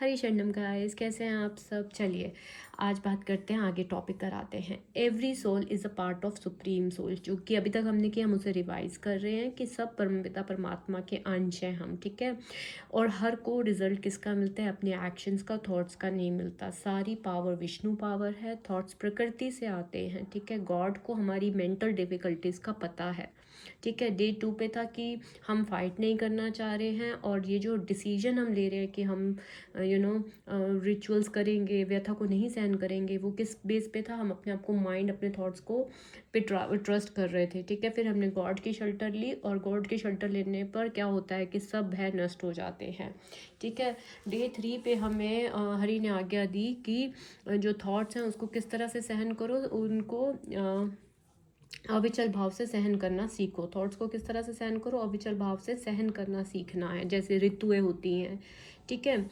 हरी शरणम गाइस, कैसे हैं आप सब। चलिए आज बात करते हैं, आगे टॉपिक कराते हैं। Every soul is a part of supreme soul, जो कि अभी तक हमने किया, हम उसे रिवाइज कर रहे हैं कि सब परमपिता परमात्मा के अंश हैं हम, ठीक है। और हर को रिजल्ट किसका मिलता है? अपने एक्शंस का, थॉट्स का नहीं मिलता। सारी पावर विष्णु पावर है, थॉट्स प्रकृति से आते हैं, ठीक है। गॉड को हमारी मेंटल डिफ़िकल्टीज़ का पता है, ठीक है। डे 2 पे था कि हम फाइट नहीं करना चाह रहे हैं, और ये जो डिसीजन हम ले रहे हैं कि हम रिचुअल्स करेंगे, व्यथा को नहीं सहन करेंगे, वो किस बेस पे था? हम अपने आप को, माइंड, अपने थॉट्स को पे ट्रस्ट कर रहे थे, ठीक है। फिर हमने गॉड की शेल्टर ली, और गॉड की शेल्टर लेने पर क्या होता है कि सब भय नष्ट हो जाते हैं, ठीक है। डे 3 पे हमें हरि ने आज्ञा दी कि जो थॉट्स हैं उसको किस तरह से सहन करो, उनको अविचल भाव से सहन करना सीखो। थॉट्स को किस तरह से सहन करो? अविचल भाव से सहन करना सीखना है, जैसे ऋतुएं होती हैं, ठीक है।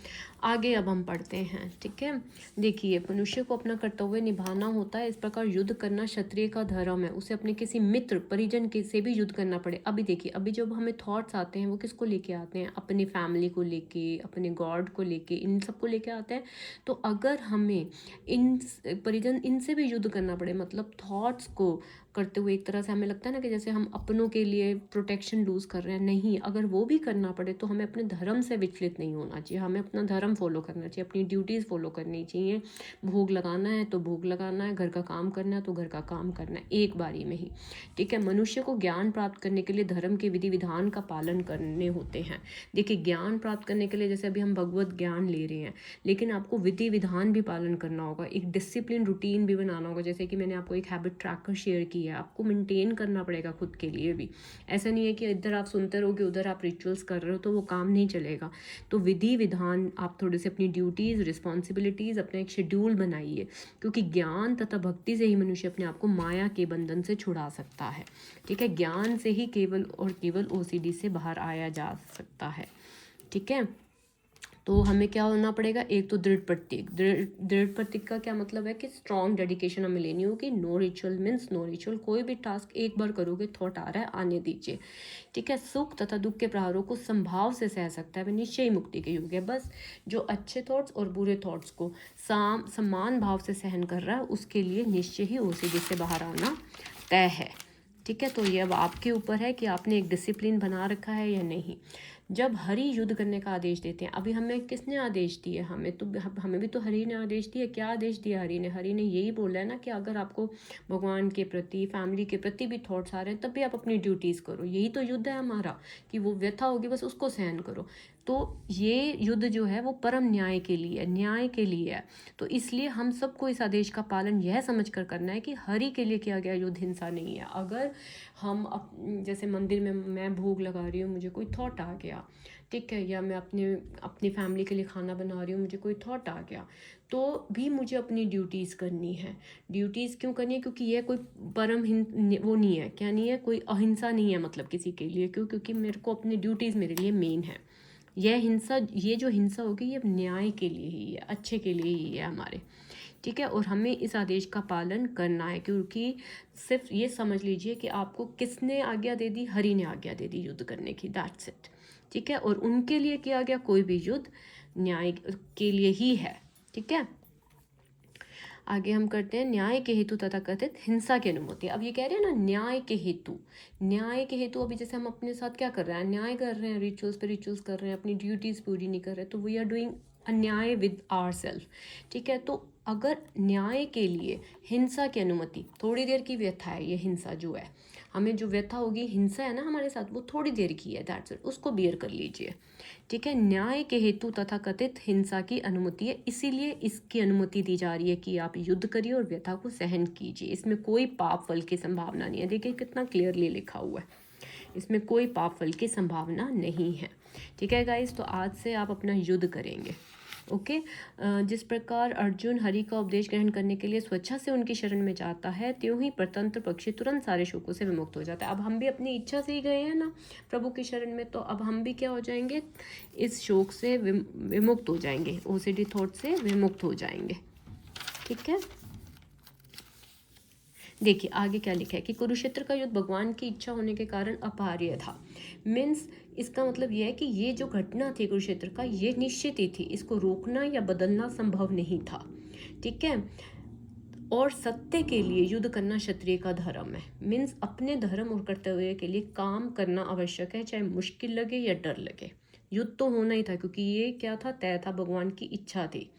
आगे अब हम पढ़ते हैं, ठीक है। देखिए, मनुष्य को अपना कर्तव्य निभाना होता है, इस प्रकार युद्ध करना क्षत्रिय का धर्म है। उसे अपने किसी मित्र परिजन के से भी युद्ध करना पड़े। अभी देखिए, अभी जब हमें थॉट्स आते हैं, वो किसको लेके आते हैं? अपनी फैमिली को लेके, अपने गॉड को लेके, इन सबको लेके आते हैं। तो अगर हमें इन परिजन, इनसे भी युद्ध करना पड़े, मतलब थॉट्स को करते हुए, एक तरह से हमें लगता है ना कि जैसे हम अपनों के लिए प्रोटेक्शन लूज़ कर रहे हैं। नहीं, अगर वो भी करना पड़े तो हमें अपने धर्म से विचलित नहीं होना चाहिए। हमें अपना धर्म फॉलो करना चाहिए, अपनी ड्यूटीज़ फॉलो करनी चाहिए। भोग लगाना है तो भोग लगाना है, घर का काम करना है तो घर का काम करना है, एक बारी में ही, ठीक है। मनुष्य को ज्ञान प्राप्त करने के लिए धर्म के विधि विधान का पालन करने होते हैं। देखिए, ज्ञान प्राप्त करने के लिए, जैसे अभी हम भगवत ज्ञान ले रहे हैं, लेकिन आपको विधि विधान भी पालन करना होगा, एक डिसिप्लिन रूटीन भी बनाना होगा। जैसे कि मैंने आपको एक हैबिट ट्रैकर शेयर की है, आपको मेंटेन करना पड़ेगा खुद के लिए भी। ऐसा नहीं है कि इधर आप सुनते रहोगे, उधर आप रिचुअल्स कर रहे हो, तो वो काम नहीं चलेगा। तो विधि विधान, आप थोड़े से अपनी ड्यूटीज़, रिस्पॉन्सिबिलिटीज़, अपना एक शेड्यूल बनाइए, क्योंकि ज्ञान तथा भक्ति से ही मनुष्य अपने आप को माया के बंधन से छुड़ा सकता है, ठीक है। ज्ञान से ही केवल और केवल ओसीडी से बाहर आया जा सकता है, ठीक है। तो हमें क्या होना पड़ेगा? एक तो दृढ़ प्रतीक। दृढ़ प्रतीक का क्या मतलब है कि स्ट्रॉन्ग डेडिकेशन हमें लेनी होगी। No ritual means no ritual. कोई भी टास्क एक बार करोगे, थॉट आ रहा है, आने दीजिए, ठीक है। सुख तथा दुख के प्रहारों को संभाव से सह सकता है, वह निश्चय मुक्ति के युग है। बस जो अच्छे थॉट्स और बुरे थॉट्स को समान भाव से सहन कर रहा है, उसके लिए निश्चय ही ओसीडी से बाहर आना तय है, ठीक है। तो ये अब आपके ऊपर है कि आपने एक डिसिप्लिन बना रखा है या नहीं। जब हरि युद्ध करने का आदेश देते हैं, अभी हमें किसने आदेश दिया? हमें तो, हमें भी तो हरि ने आदेश दिया। क्या आदेश दिया हरि ने? हरि ने यही बोला है ना कि अगर आपको भगवान के प्रति, फैमिली के प्रति भी थॉट्स आ रहे हैं, तब भी आप अपनी ड्यूटीज़ करो। यही तो युद्ध है हमारा, कि वो व्यथा होगी, बस उसको सहन करो। तो ये युद्ध जो है वो परम न्याय के लिए, न्याय के लिए है। तो इसलिए हम सबको इस आदेश का पालन यह समझ कर करना है कि हरि के लिए किया गया युद्ध हिंसा नहीं है। अगर हम जैसे मंदिर में मैं भोग लगा रही हूँ, मुझे कोई थॉट आ गया, ठीक है, या मैं अपनी फैमिली के लिए खाना बना रही हूँ, मुझे कोई थॉट आ गया, तो भी मुझे अपनी ड्यूटीज़ करनी है। ड्यूटीज़ क्यों करनी है? क्योंकि यह कोई परम वो नहीं है, क्या नहीं है, कोई अहिंसा नहीं है, मतलब किसी के लिए। क्यों? क्योंकि मेरे को अपनी ड्यूटीज़ मेरे लिए मेन है। यह हिंसा, ये जो हिंसा होगी, ये न्याय के लिए ही है, अच्छे के लिए ही है हमारे, ठीक है। और हमें इस आदेश का पालन करना है, क्योंकि सिर्फ ये समझ लीजिए कि आपको किसने आज्ञा दे दी? हरि ने आज्ञा दे दी युद्ध करने की, दैट्स इट, ठीक है। और उनके लिए किया गया कोई भी युद्ध न्याय के लिए ही है, ठीक है। आगे हम करते हैं न्याय के हेतु तथा कथित हिंसा की अनुमति। अब ये कह रहे हैं ना, न्याय के हेतु, न्याय के हेतु। अभी जैसे हम अपने साथ क्या कर रहे हैं? न्याय कर रहे हैं, रिचुअल्स पे रिचुअल्स कर रहे हैं, अपनी ड्यूटीज़ पूरी नहीं कर रहे, तो वी आर डूइंग अन्याय विद आवर सेल्फ, ठीक है। तो अगर न्याय के लिए हिंसा की अनुमति, थोड़ी देर की व्यथा है ये हिंसा जो है, हमें जो व्यथा होगी, हिंसा है ना हमारे साथ, वो थोड़ी देर की है, दैट्स इट, उसको बियर कर लीजिए, ठीक है। न्याय के हेतु तथा कथित हिंसा की अनुमति है, इसीलिए इसकी अनुमति दी जा रही है कि आप युद्ध करिए और व्यथा को सहन कीजिए। इसमें कोई पाप फल की संभावना नहीं है। देखिए कितना क्लियरली लिखा हुआ है, इसमें कोई पाप फल की संभावना नहीं है, ठीक है गाइस। तो आज से आप अपना युद्ध करेंगे, ओके। जिस प्रकार अर्जुन हरि का उपदेश ग्रहण करने के लिए स्वेच्छा से उनकी शरण में जाता है, त्यों ही परतंत्र पक्षी तुरंत सारे शोकों से विमुक्त हो जाता है। अब हम भी अपनी इच्छा से ही गए हैं ना प्रभु की शरण में, तो अब हम भी क्या हो जाएंगे? इस शोक से विमुक्त हो जाएंगे, ओसीडी थॉट से विमुक्त हो जाएंगे, ठीक है। देखिए आगे क्या लिखा है कि कुरुक्षेत्र का युद्ध भगवान की इच्छा होने के कारण अपरिहार्य था। मीन्स इसका मतलब यह है कि ये जो घटना थी कुरुक्षेत्र का, ये निश्चित ही थी, इसको रोकना या बदलना संभव नहीं था। ठीक है। और सत्य के लिए युद्ध करना क्षत्रिय का धर्म है। मीन्स अपने धर्म और कर्तव्य के लिए काम करना आवश्यक है, चाहे मुश्किल लगे या डर लगे। युद्ध तो होना ही था, क्योंकि ये क्या था, तय था, भगवान की इच्छा थी।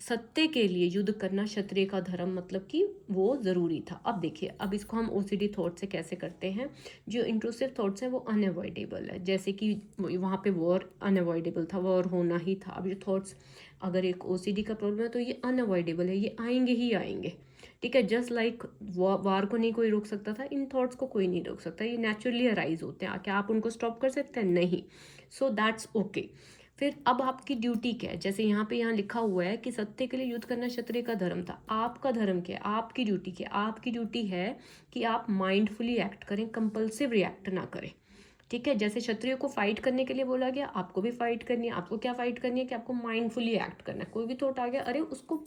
सत्य के लिए युद्ध करना क्षत्रिय का धर्म, मतलब कि वो ज़रूरी था। अब देखिए, अब इसको हम ओसीडी थॉट से कैसे करते हैं। जो इंट्रूसिव थॉट्स हैं वो अनअवॉइडेबल है, जैसे कि वहाँ पे वॉर अनअवॉइडेबल था, वॉर होना ही था। अब ये थॉट्स, अगर एक ओसीडी का प्रॉब्लम है तो ये अनअवॉइडेबल है, ये आएंगे ही आएंगे। ठीक है। जस्ट लाइक वार को नहीं कोई रोक सकता था, इन थॉट्स को कोई नहीं रोक सकता, ये नेचुरली अराइज होते हैं। क्या आप उनको स्टॉप कर सकते हैं? नहीं। So that's okay. फिर अब आपकी ड्यूटी क्या है, जैसे यहाँ लिखा हुआ है कि सत्य के लिए युद्ध करना क्षत्रिय का धर्म था। आपका धर्म क्या है, आपकी ड्यूटी क्या है? आपकी ड्यूटी है कि आप माइंडफुली एक्ट करें, कंपल्सिव रिएक्ट ना करें। ठीक है। जैसे क्षत्रियो को फाइट करने के लिए बोला गया, आपको भी फाइट करनी है। आपको क्या फाइट करनी है कि आपको माइंडफुली एक्ट करना है। कोई भी थॉट आ गया, अरे उसको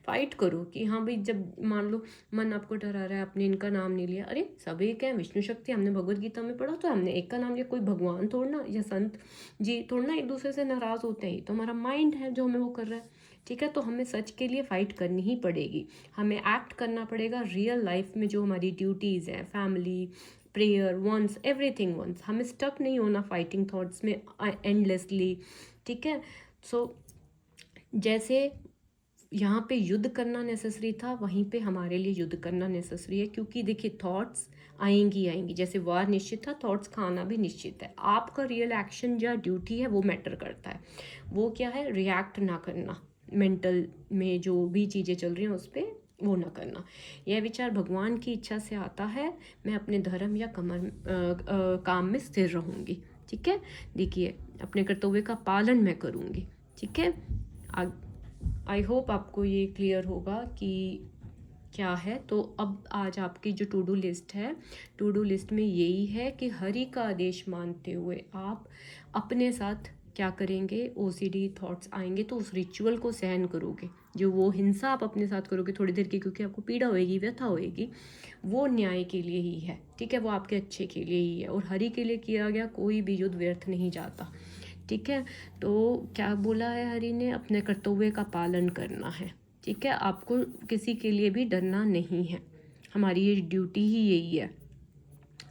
फाइट करो कि हाँ भाई, जब मान लो मन आपको डरा रहा है, आपने इनका नाम नहीं लिया, अरे सब एक है, विष्णु शक्ति, हमने भगवत गीता में पढ़ा, तो हमने एक का नाम लिया। कोई भगवान थोड़ना या संत जी थोड़ना एक दूसरे से नाराज होते हैं, तो हमारा माइंड है जो हमें वो कर रहा है। ठीक है। तो हमें सच के लिए फाइट करनी ही पड़ेगी, हमें एक्ट करना पड़ेगा रियल लाइफ में, जो हमारी ड्यूटीज़ हैं, family, prayer, once, everything once. हमें स्टक नहीं होना फाइटिंग थॉट्स में एंडलेसली। ठीक है। सो जैसे यहाँ पे युद्ध करना नेसेसरी था, वहीं पे हमारे लिए युद्ध करना नेसेसरी है, क्योंकि देखिए थॉट्स आएंगी आएंगी, जैसे वार निश्चित था, थॉट्स का आना भी निश्चित है। आपका रियल एक्शन या ड्यूटी है वो मैटर करता है। वो क्या है, रिएक्ट ना करना, मेंटल में जो भी चीज़ें चल रही हैं उस पर वो ना करना। यह विचार भगवान की इच्छा से आता है, मैं अपने धर्म या काम में स्थिर रहूँगी। ठीक है। देखिए, अपने कर्तव्य का पालन मैं करूँगी। ठीक है। आई होप आपको ये क्लियर होगा कि क्या है। तो अब आज आपकी जो टू डू लिस्ट है, टू डू लिस्ट में यही है कि हरि का आदेश मानते हुए आप अपने साथ क्या करेंगे, ओसीडी थॉट्स आएंगे तो उस रिचुअल को सहन करोगे। जो वो हिंसा आप अपने साथ करोगे थोड़ी देर की, क्योंकि आपको पीड़ा होएगी, व्यथा होएगी, वो न्याय के लिए ही है। ठीक है। वो आपके अच्छे के लिए ही है, और हरि के लिए किया गया कोई भी युद्ध व्यर्थ नहीं जाता। ठीक है। तो क्या बोला है हरि ने, अपने कर्तव्य का पालन करना है। ठीक है। आपको किसी के लिए भी डरना नहीं है, हमारी ये ड्यूटी ही यही है,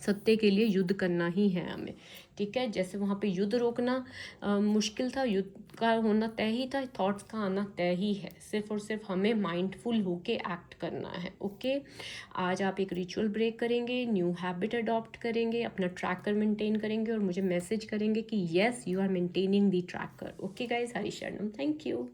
सत्य के लिए युद्ध करना ही है हमें। ठीक है। जैसे वहाँ पे युद्ध रोकना मुश्किल था, युद्ध का होना तय ही था, थॉट्स का आना तय ही है। सिर्फ और सिर्फ हमें माइंडफुल होके एक्ट करना है। ओके। आज आप एक रिचुअल ब्रेक करेंगे, न्यू हैबिट अडॉप्ट करेंगे, अपना ट्रैकर मेंटेन करेंगे और मुझे मैसेज करेंगे कि yes you are maintaining the tracker. Okay guys, Hari शरणम, थैंक यू।